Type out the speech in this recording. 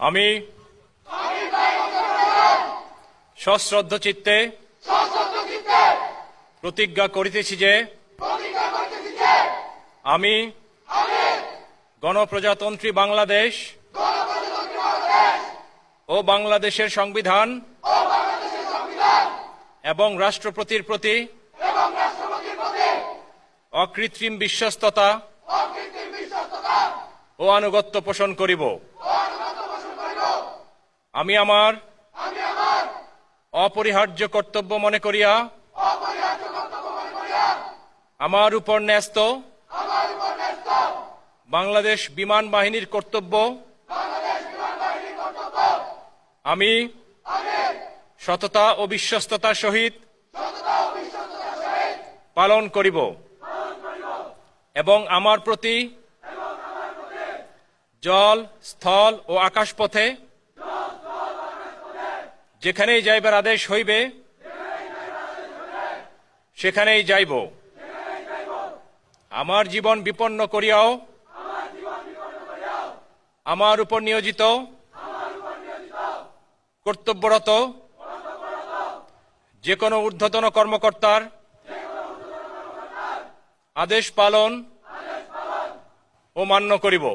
আমি সশ্রদ্ধ চিত্তে প্রতিজ্ঞা করিতেছি যে আমি গণপ্রজাতন্ত্রী বাংলাদেশ ও বাংলাদেশের সংবিধান এবং রাষ্ট্রপতির প্রতি অকৃত্রিম বিশ্বস্ততা ও আনুগত্য পোষণ করিব। আমি আমার অপরিহার্য কর্তব্য মনে করিয়া আমার উপর ন্যস্ত বাংলাদেশ বিমান বাহিনীর কর্তব্য আমি সততা ও বিশ্বস্ততার সহিত পালন করিব এবং আমার প্রতি জল, স্থল ও আকাশপথে যেখানেই যাইবার আদেশ হইবে সেখানেই যাইব। আমার জীবন বিপন্ন করিয়াও আমার উপর নিয়োজিত কর্তব্যরত যে কোনো ঊর্ধ্বতন কর্মকর্তার আদেশ পালন ও মান্য করিব।